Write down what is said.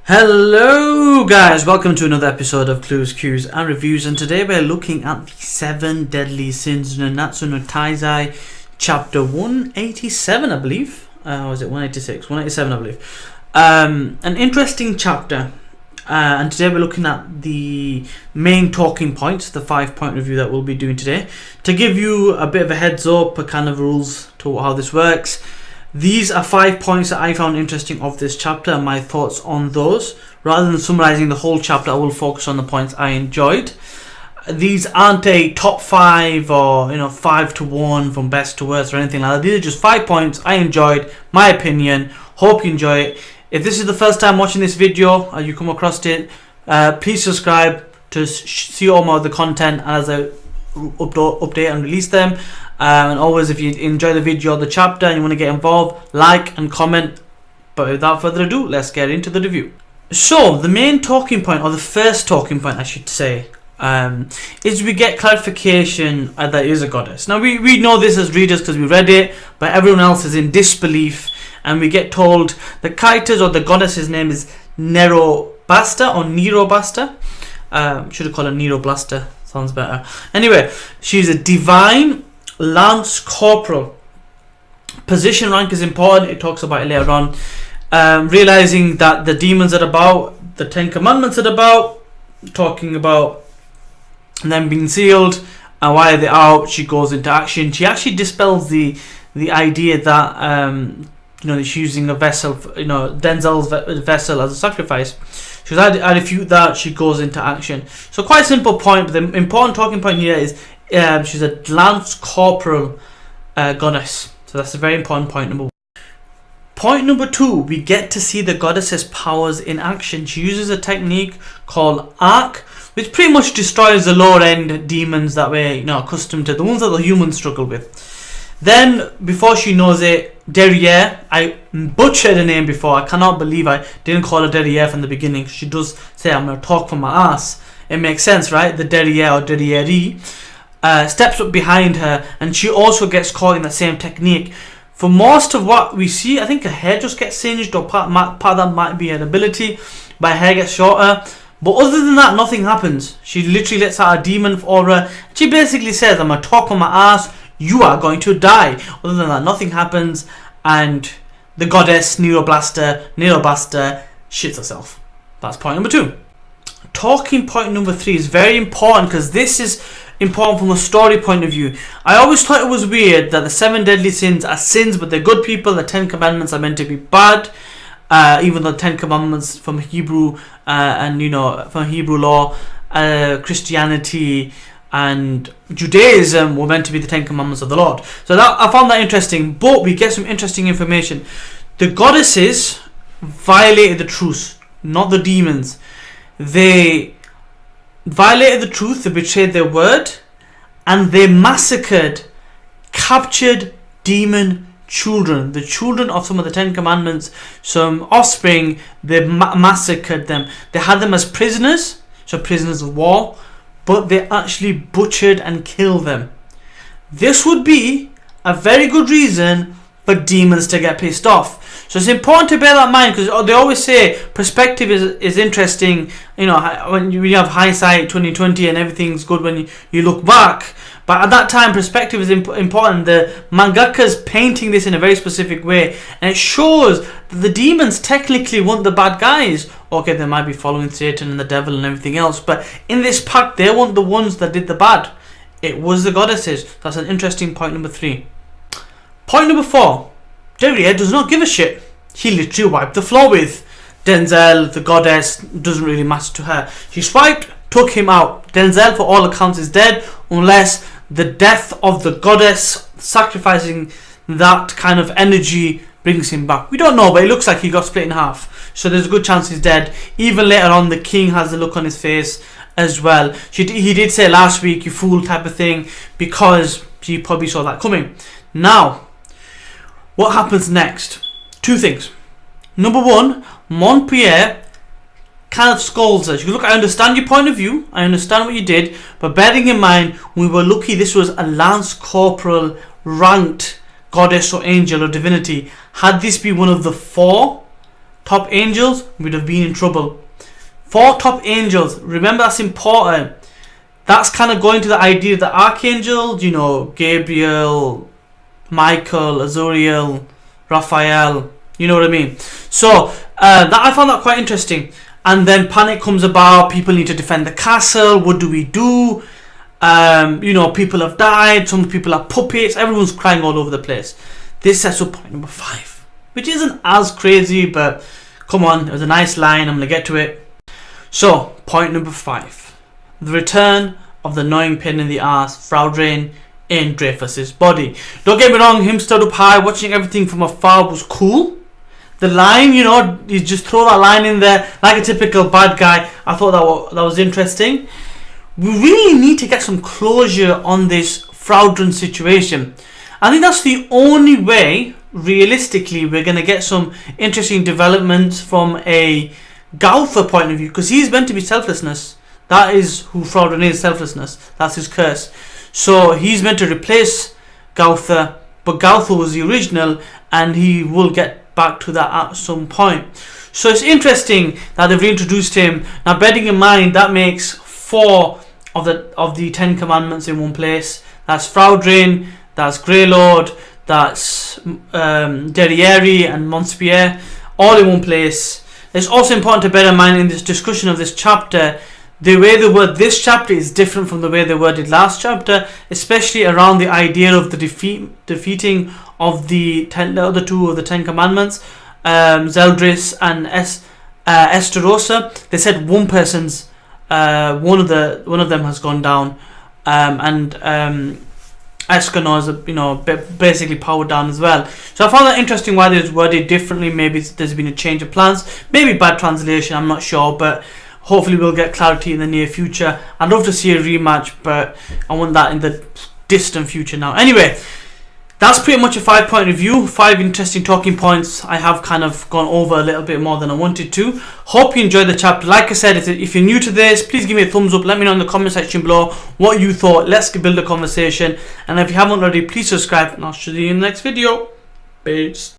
Hello guys, welcome to another episode of Clues, Cues and Reviews, and today we're looking at the 7 deadly sins, Nanatsu no Taizai, chapter 187 I believe, or was it 186? 187 I believe. An interesting chapter, and today we're looking at the main talking points, the 5-point review that we'll be doing today. To give you a bit of a heads up, a kind of rules to how this works. These are 5 points that I found interesting of this chapter and my thoughts on those. Rather than summarizing the whole chapter, I will focus on the points I enjoyed. These aren't a top 5 or 5 to 1 from best to worst or anything like that. These are just 5 points I enjoyed, my opinion. Hope you enjoy it. If this is the first time watching this video or you come across it, please subscribe to see all my other content as I update and release them. And always, if you enjoy the video or the chapter and you want to get involved, like and comment. But without further ado, let's get into the review. So the main talking point, or the first talking point I should say, is we get clarification that there is a goddess. Now we know this as readers because we read it, but everyone else is in disbelief, and we get told the character's or the goddess's name is Nero Basta or Nero Basta. Should have called her Nero Blaster, sounds better. Anyway, she's a divine Lance Corporal. Position rank is important, it talks about it later on. Realizing that the demons are about, the 10 commandments are about, talking about them being sealed and why they're out, she goes into action. She actually dispels the idea that she's using a vessel, Denzel's vessel as a sacrifice. She's I refute that. She goes into action. So quite simple point, but the important talking point here is she's a Lance Corporal goddess. So that's a very important point, number 1. Point number 2, we get to see the goddess's powers in action. She uses a technique called Arc, which pretty much destroys the lower end demons that we're accustomed to, the ones that the humans struggle with. Then, before she knows it, Derriere, I butchered her name before. I cannot believe I didn't call her Derriere from the beginning. She does say I'm going to talk from my ass. It makes sense, right? The Derriere or Derriere steps up behind her, and she also gets caught in the same technique. For most of what we see, I think her hair just gets singed, or part of that might be an ability, but her hair gets shorter. But other than that, nothing happens. She literally lets out a demon aura. She basically says, I'm going to talk on my ass, you are going to die. Other than that, nothing happens, and the goddess Nero Basta shits herself. That's point number 2. Talking point number 3 is very important because this is important from a story point of view. I always thought it was weird that the 7 deadly sins are sins, but they're good people. The 10 commandments are meant to be bad, even though the 10 commandments from Hebrew from Hebrew law, Christianity and Judaism were meant to be the 10 commandments of the Lord. So that I found that interesting, but we get some interesting information. The goddesses violated the truce, not the demons. They violated the truth, they betrayed their word, and they massacred, captured demon children, the children of some of the 10 commandments, some offspring. They massacred them. They had them as prisoners, so prisoners of war, but they actually butchered and killed them. This would be a very good reason for demons to get pissed off. So it's important to bear that in mind, because they always say perspective is interesting. When you have hindsight 2020 and everything's good when you look back. But at that time, perspective is important. The mangaka's painting this in a very specific way, and it shows that the demons technically weren't the bad guys. Okay, they might be following Satan and the devil and everything else, but in this pack, they weren't the ones that did the bad. It was the goddesses. That's an interesting point number 3. Point number 4. Derriere does not give a shit. He literally wiped the floor with Denzel, the goddess. Doesn't really matter to her. She swiped, took him out. Denzel, for all accounts, is dead, unless the death of the goddess sacrificing that kind of energy brings him back. We don't know, but it looks like he got split in half, so there's a good chance he's dead. Even later on, the king has the look on his face as well. He did say last week, you fool, type of thing, because he probably saw that coming. Now, what happens next? 2 things. Number 1, Montpierre kind of scolds us. You look, I understand your point of view, I understand what you did, but bearing in mind, we were lucky this was a Lance Corporal ranked goddess or angel or divinity. Had this been one of the 4 top angels, we'd have been in trouble. 4 top angels, remember that's important. That's kind of going to the idea that archangels, you know, Gabriel, Michael, Azuriel, Raphael, you know what I mean. So that I found that quite interesting. And then panic comes about, people need to defend the castle, what do we do? You know, people have died, some people are puppets, everyone's crying all over the place. This sets up point number 5, which isn't as crazy, but come on, it was a nice line, I'm going to get to it. So, point number 5, the return of the annoying pain in the arse, Frau Drain in Dreyfus's body. Don't get me wrong, him stood up high, watching everything from afar was cool. The line, you know, you just throw that line in there like a typical bad guy. I thought that was interesting. We really need to get some closure on this Frau Drain situation. I think that's the only way, realistically, we're going to get some interesting developments from a Gauther point of view, because he's meant to be selflessness. That is who Frau Drain is, selflessness. That's his curse. So he's meant to replace Gauther, but Gauther was the original, and he will get back to that at some point. So it's interesting that they've reintroduced him. Now, bearing in mind that makes 4 of the 10 commandments in one place. That's Frau Drain, that's Grey Lord, that's Derriere and Montpellier, all in one place. It's also important to bear in mind in this discussion of this chapter, the way they word this chapter is different from the way they worded last chapter, especially around the idea of the defeating of the other 2 of the 10 commandments, Zeldris and Esterosa. They said one person's one of them has gone down, and Escanor is, you know, basically powered down as well. So I found that interesting why they worded differently. Maybe there's been a change of plans, maybe bad translation, I'm not sure, but hopefully we'll get clarity in the near future. I'd love to see a rematch, but I want that in the distant future now. Anyway, that's pretty much a 5-point review. 5 interesting talking points. I have kind of gone over a little bit more than I wanted to. Hope you enjoyed the chapter. Like I said, if you're new to this, please give me a thumbs up. Let me know in the comment section below what you thought. Let's build a conversation. And if you haven't already, please subscribe, and I'll see you in the next video. Peace.